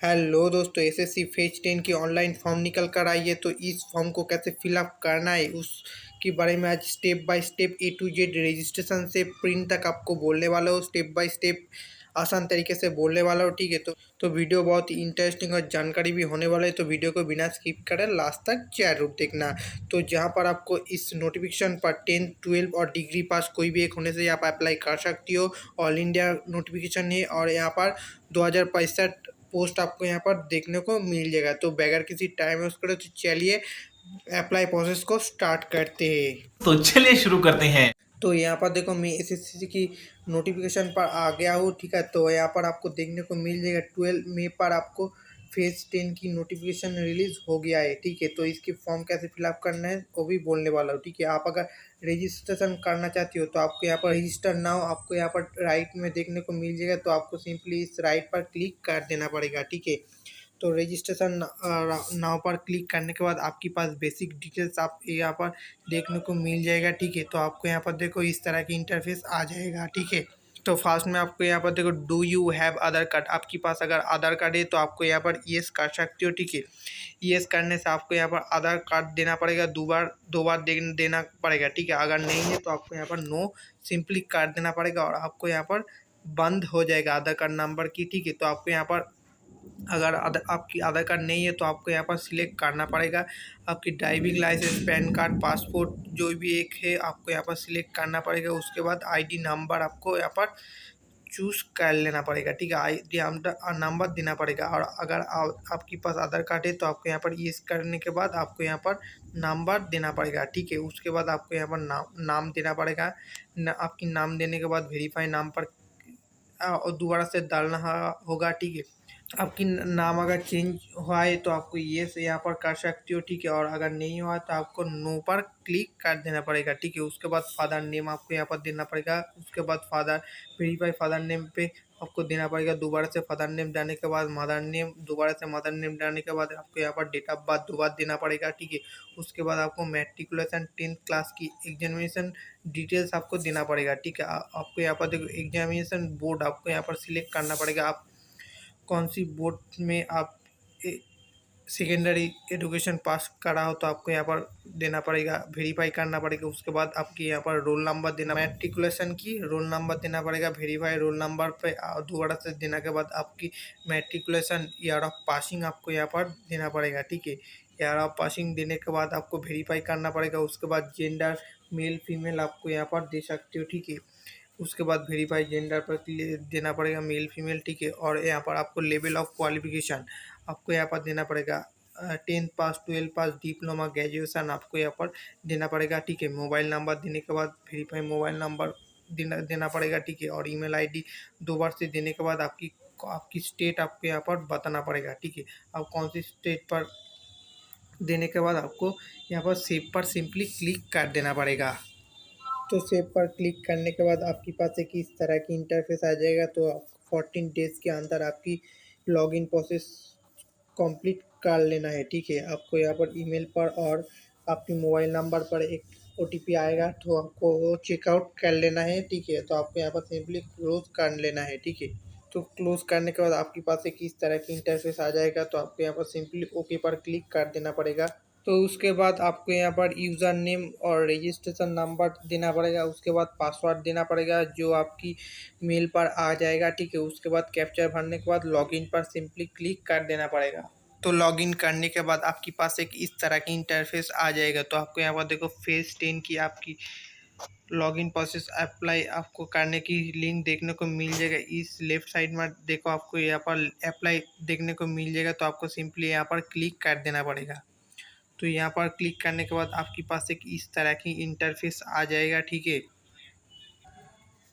Hello दोस्तों, SSC phase 10 की online form निकल कर आई है। तो इस फॉर्म को कैसे फिलअप करना है उसके बारे में आज step by step A to Z registration से प्रिंट तक आपको बोलने वाला हूँ। स्टेप बाय स्टेप आसान तरीके से बोलने वाला हूँ, ठीक है। तो वीडियो बहुत ही इंटरेस्टिंग और जानकारी भी होने वाला है, तो वीडियो को बिना स्किप करें लास्ट तक जरूर देखना। तो जहाँ पर आपको इस नोटिफिकेशन पर 10, 12 और डिग्री पास कोई भी एक होने से आप अप्लाई कर सकती हो। ऑल इंडिया नोटिफिकेशन है और यहाँ पर 2065 पोस्ट आपको यहाँ पर देखने को मिल जाएगा। तो बगैर किसी टाइम वेस्ट करे तो चलिए अप्लाई प्रोसेस को स्टार्ट करते हैं। तो चलिए शुरू करते हैं। तो यहाँ पर देखो, मैं एसएससी की नोटिफिकेशन पर आ गया हूँ, ठीक है। तो यहाँ पर आपको देखने को मिल जाएगा 12 मई पर आपको फेज 10 की नोटिफिकेशन रिलीज हो गया है, ठीक है। तो इसकी फॉर्म कैसे फिलअप करना है वो भी बोलने वाला हूँ, ठीक है। आप अगर रजिस्ट्रेशन करना चाहती हो तो आपको यहाँ पर रजिस्टर नाउ आपको यहाँ पर राइट में देखने को मिल जाएगा। तो आपको सिंपली इस राइट पर क्लिक कर देना पड़ेगा, ठीक है। तो रजिस्ट्रेशन नाव पर क्लिक करने के बाद आपके पास बेसिक डिटेल्स आप यहाँ पर देखने को मिल जाएगा, ठीक है। तो आपको यहाँ पर देखो इस तरह की इंटरफेस आ जाएगा, ठीक है। तो फास्ट में आपको यहाँ पर देखो do you have Aadhaar card, आपके पास अगर आधार कार्ड है तो आपको यहाँ पर येस कर सकते हो, ठीक है। येस करने से आपको यहाँ पर आधार कार्ड देना पड़ेगा, दो बार देना पड़ेगा, ठीक है। अगर नहीं है तो आपको यहाँ पर नो सिंपली कर देना पड़ेगा और आपको यहाँ पर बंद हो जाएगा आधार कार्ड नंबर की, ठीक है। तो आपको यहाँ पर अगर आपकी आधार कार्ड नहीं है तो आपको यहाँ पर सिलेक्ट करना पड़ेगा आपकी driving licence, PAN card, passport जो भी एक है आपको यहाँ पर सिलेक्ट करना पड़ेगा। उसके बाद आईडी नंबर आपको यहाँ पर चूज कर लेना पड़ेगा, ठीक है। आईडी नंबर देना पड़ेगा और अगर आपके पास आधार कार्ड है तो आपको यहाँ पर ये करने के बाद आपको यहाँ पर नंबर देना पड़ेगा, ठीक है। उसके बाद आपको यहाँ पर नाम देना पड़ेगा। आपकी नाम देने के बाद वेरीफाई नाम पर और दोबारा से डालना होगा, ठीक है। आपकी नाम अगर चेंज हुआ है तो आपको ये से यहाँ पर कर सकती हो, ठीक है। और अगर नहीं हुआ तो आपको नो पर क्लिक कर देना पड़ेगा, ठीक है। उसके बाद फादर नेम आपको यहाँ पर देना पड़ेगा। उसके बाद फादर वेरीफाई फादर नेम पे आपको देना पड़ेगा। दोबारा से फादर नेम डालने के बाद मदर नेम, दोबारा से मदर नेम डालने के बाद आपको यहाँ पर डेट ऑफ बर्थ दोबारा देना पड़ेगा, ठीक है। उसके बाद आपको मैट्रिकुलेशन 10th क्लास की एग्जामिनेशन डिटेल्स आपको देना पड़ेगा, ठीक है। आपको यहाँ पर देखो एग्जामिनेशन बोर्ड आपको यहाँ पर सिलेक्ट करना पड़ेगा। आप कौन सी बोर्ड में आप सेकेंडरी एजुकेशन पास करा हो तो आपको यहाँ पर देना पड़ेगा, वेरीफाई करना पड़ेगा। उसके बाद आपके यहाँ पर रोल नंबर देना, मैट्रिकुलेशन की रोल नंबर देना पड़ेगा, वेरीफाई रोल नंबर पे दोबारा से देने के बाद आपकी मैट्रिकुलेशन ईयर ऑफ पासिंग आपको यहाँ पर देना पड़ेगा, ठीक है। ईयर ऑफ पासिंग देने के बाद आपको वेरीफाई करना पड़ेगा। उसके बाद जेंडर मेल फीमेल आपको यहाँ पर दे सकते हो, ठीक है। उसके बाद वेरीफाई जेंडर पर देना पड़ेगा मेल फीमेल, ठीक है। और यहाँ पर आपको लेवल ऑफ क्वालिफिकेशन आपको यहाँ पर देना पड़ेगा। 10th पास, 12 पास, डिप्लोमा, ग्रेजुएशन आपको यहाँ पर देना पड़ेगा, ठीक है। मोबाइल नंबर देने के बाद वेरीफाई मोबाइल नंबर देना पड़ेगा, ठीक है। और ईमेल आईडी दो बार से देने के बाद आपकी स्टेट आपको यहाँ पर बताना पड़ेगा, ठीक है। आप कौन सी स्टेट पर देने के बाद आपको यहाँ पर सेव पर सिंपली क्लिक कर देना पड़ेगा। तो सेव पर क्लिक करने के बाद आपके पास एक इस तरह की इंटरफेस आ जाएगा। तो 14 डेज के अंदर आपकी लॉगिन प्रोसेस कंप्लीट कर लेना है, ठीक है। आपको यहाँ पर ईमेल पर और आपके मोबाइल नंबर पर एक ओटीपी आएगा, तो आपको वो चेकआउट कर लेना है, ठीक है। तो आपको यहाँ पर सिंपली क्लोज कर लेना है, ठीक है। तो क्लोज करने के बाद आपके पास एक इस तरह की इंटरफेस आ जाएगा। तो आपको यहाँ पर सिंपली ओके पर क्लिक कर देना पड़ेगा। तो उसके बाद आपको यहाँ पर यूज़र नेम और रजिस्ट्रेशन नंबर देना पड़ेगा। उसके बाद पासवर्ड देना पड़ेगा जो आपकी मेल पर आ जाएगा, ठीक है। उसके बाद कैप्चर भरने के बाद लॉगिन पर सिंपली क्लिक कर देना पड़ेगा। तो लॉगिन करने के बाद आपके पास एक इस तरह की इंटरफेस आ जाएगा। तो आपको यहाँ पर देखो फेज 10 की आपकी लॉगिन प्रोसेस अप्लाई आपको करने की लिंक देखने को मिल जाएगा। इस लेफ्ट साइड में देखो आपको यहाँ पर अप्लाई देखने को मिल जाएगा। तो आपको सिंपली यहाँ पर क्लिक कर देना पड़ेगा। तो यहाँ पर क्लिक करने के बाद आपके पास एक इस तरह की इंटरफेस आ जाएगा, ठीक है।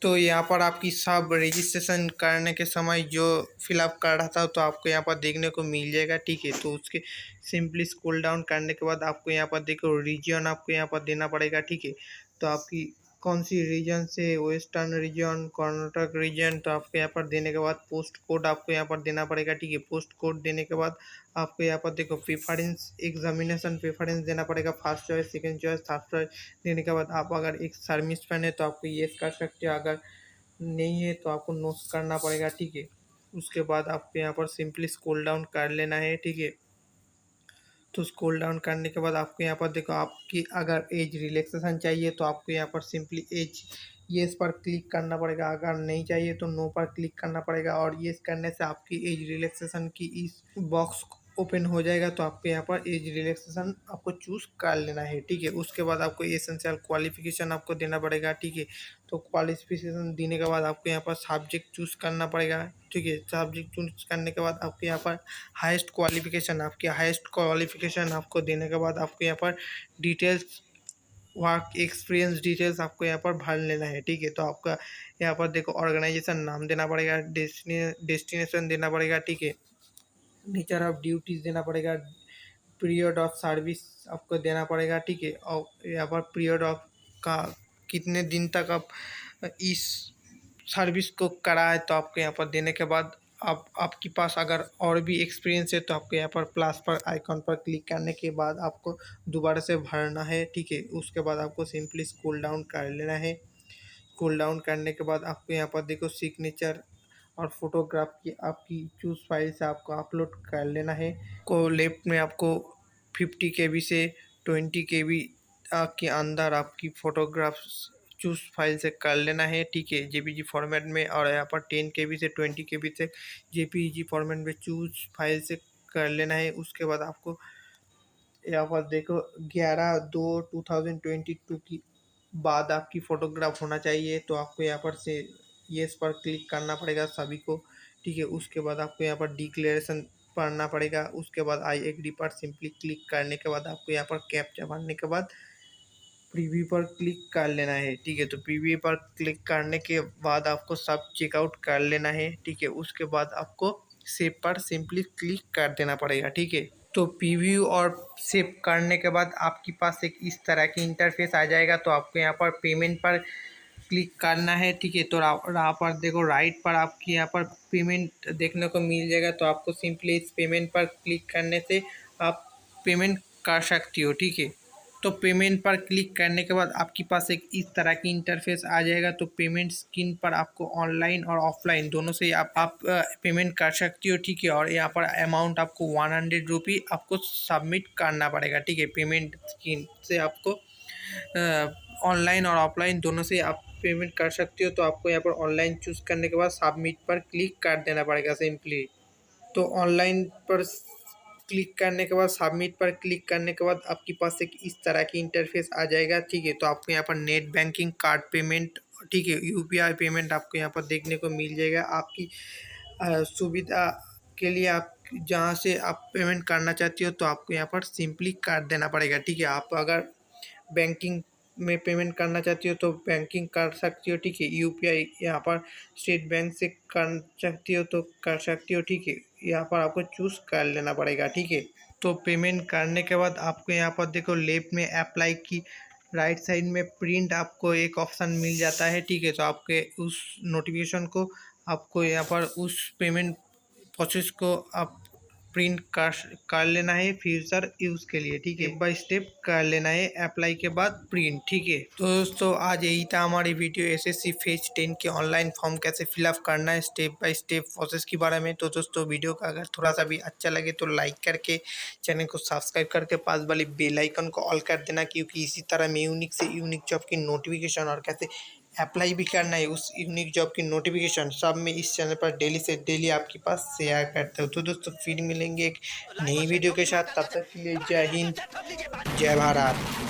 तो यहाँ पर आपकी सब रजिस्ट्रेशन करने के समय जो फिलअप कर रहा था तो आपको यहाँ पर देखने को मिल जाएगा, ठीक है। तो उसके सिंपली स्क्रॉल डाउन करने के बाद आपको यहाँ पर देखो रीजन आपको यहाँ पर देना पड़ेगा, ठीक है। तो आपकी कौन सी रीजन से, वेस्टर्न रीजन, कर्नाटक रीजन, तो आपको यहाँ पर देने के बाद पोस्ट कोड आपको यहाँ पर देना पड़ेगा, ठीक है। पोस्ट कोड देने के बाद आपको यहाँ पर देखो प्रेफरेंस, एग्जामिनेशन प्रेफरेंस देना पड़ेगा। First choice, second choice, third choice देने के बाद आप अगर एक सर्विस मैन है तो आपको येस कर सकते हो, अगर नहीं है तो आपको नो करना पड़ेगा, ठीक है। उसके बाद आपको यहाँ पर सिंपली स्क्रॉल डाउन कर लेना है, ठीक है। तो स्क्रॉल डाउन करने के बाद आपको यहाँ पर देखो, आपकी अगर एज रिलैक्सेशन चाहिए तो आपको यहाँ पर सिंपली एज येस पर क्लिक करना पड़ेगा, अगर नहीं चाहिए तो नो पर क्लिक करना पड़ेगा। और येस करने से आपकी एज रिलैक्सेशन की इस बॉक्स ओपन हो जाएगा, तो आपको यहाँ पर एज रिलैक्सेशन आपको चूज़ कर लेना है, ठीक है। उसके बाद आपको एसेंशियल क्वालिफिकेशन आपको देना पड़ेगा, ठीक है। तो क्वालिफिकेशन देने के बाद आपको यहाँ पर सब्जेक्ट चूज़ करना पड़ेगा, ठीक है। सब्जेक्ट चूज करने के बाद आपको यहाँ पर हाईएस्ट क्वालिफिकेशन, आपकी हाईएस्ट क्वालिफिकेशन आपको देने के बाद आपको यहाँ पर डिटेल्स, वर्क एक्सपीरियंस डिटेल्स आपको यहाँ पर भर लेना है, ठीक है। तो आपका यहाँ पर देखो ऑर्गेनाइजेशन नाम देना पड़ेगा, डेस्टिनेशन देना पड़ेगा, ठीक है। नेचर ऑफ ड्यूटीज़ देना पड़ेगा, पीरियड ऑफ सर्विस आपको देना पड़ेगा, ठीक है। और यहाँ पर पीरियड ऑफ का कितने दिन तक आप इस सर्विस को करा है, तो आपको यहाँ पर देने के बाद आप आपके पास अगर और भी एक्सपीरियंस है तो आपको यहाँ पर प्लस पर आइकॉन पर क्लिक करने के बाद आपको दोबारा से भरना है, ठीक है। उसके बाद आपको सिंपली स्क्रॉल डाउन कर लेना है। स्क्रॉल डाउन करने के बाद आपको यहाँ पर देखो सिग्नेचर और फोटोग्राफ की आपकी चूज फाइल से आपको अपलोड कर लेना है। को लेफ्ट में आपको 50 KB से 20 KB के अंदर आपकी फ़ोटोग्राफ्स चूज़ फाइल से कर लेना है, ठीक है, जेपीजी फॉर्मेट में। और यहाँ पर 10 KB से 20 KB से जेपीजी फॉर्मेट में चूज़ फाइल से कर लेना है। उसके बाद आपको यहाँ पर देखो 11/2/2022 की बाद आपकी फ़ोटोग्राफ होना चाहिए, तो आपको यहाँ पर से येस पर क्लिक करना पड़ेगा सभी को, ठीक है। उसके बाद आपको यहाँ पर डिक्लेरेशन पढ़ना पड़ेगा। उसके बाद आई एग्री पर सिंपली क्लिक करने के बाद आपको यहाँ पर कैप्चा भरने के बाद प्रीव्यू पर क्लिक कर लेना है, ठीक है। तो प्रीव्यू पर क्लिक करने के बाद आपको सब चेकआउट कर लेना है, ठीक है। उसके बाद आपको सेव पर सिंपली क्लिक कर देना पड़ेगा, ठीक है। तो प्रीव्यू और सेव करने के बाद आपके पास एक इस तरह की इंटरफेस आ जाएगा। तो आपको यहाँ पर पेमेंट पर क्लिक करना है, ठीक है। तो यहाँ पर देखो राइट पर आपकी यहाँ पर पेमेंट देखने को मिल जाएगा। तो आपको सिंपली इस पेमेंट पर क्लिक करने से आप पेमेंट कर सकती हो, ठीक है। तो पेमेंट पर क्लिक करने के बाद आपके पास एक इस तरह की इंटरफेस आ जाएगा। तो पेमेंट स्क्रीन पर आपको ऑनलाइन और ऑफलाइन दोनों से आप पेमेंट कर सकती हो, ठीक है। और यहाँ पर अमाउंट आपको 100 रुपी आपको सबमिट करना पड़ेगा, ठीक है। पेमेंट स्क्रीन से आपको ऑनलाइन और ऑफलाइन दोनों से आप पेमेंट कर सकते हो। तो आपको यहाँ पर ऑनलाइन चूज़ करने के बाद सबमिट पर क्लिक कर देना पड़ेगा सिंपली। तो ऑनलाइन पर क्लिक करने के बाद सबमिट पर क्लिक करने के बाद आपके पास एक इस तरह की इंटरफेस आ जाएगा, ठीक है। तो आपको यहाँ पर नेट बैंकिंग, कार्ड पेमेंट, ठीक है, यूपीआई पेमेंट आपको यहाँ पर देखने को मिल जाएगा। आपकी सुविधा के लिए आप जहाँ से आप पेमेंट करना चाहती हो तो आपको यहाँ पर सिंपली कर देना पड़ेगा, ठीक है। आप अगर बैंकिंग में पेमेंट करना चाहती हो तो बैंकिंग कर सकती हो, ठीक है। यूपीआई यहाँ पर स्टेट बैंक से कर सकती हो तो कर सकती हो, ठीक है। यहाँ पर आपको चूज़ कर लेना पड़ेगा, ठीक है। तो पेमेंट करने के बाद आपको यहाँ पर देखो लेफ्ट में अप्लाई की राइट साइड में प्रिंट आपको एक ऑप्शन मिल जाता है, ठीक है। तो आपके उस नोटिफिकेशन को आपको यहाँ पर उस पेमेंट प्रोसेस को आप प्रिंट कर लेना है फ्यूचर यूज़ के लिए, ठीक है। बाय स्टेप कर लेना है अप्लाई के बाद प्रिंट, ठीक है। तो दोस्तों आज यही था हमारी वीडियो एसएससी फेज 10 के ऑनलाइन फॉर्म कैसे फिलअप करना है स्टेप बाय स्टेप प्रोसेस के बारे में। तो दोस्तों वीडियो का अगर थोड़ा सा भी अच्छा लगे तो लाइक करके चैनल को सब्सक्राइब करके पास वाली बेल आइकन को ऑल कर देना, क्योंकि इसी तरह में यूनिक से यूनिक जॉब की नोटिफिकेशन और कैसे अप्लाई भी करना है उस यूनिक जॉब की नोटिफिकेशन सब में इस चैनल पर डेली से डेली आपके पास शेयर करते हो। तो दोस्तों फिर मिलेंगे एक नई वीडियो के साथ, तब तक के लिए जय हिंद, जय भारत।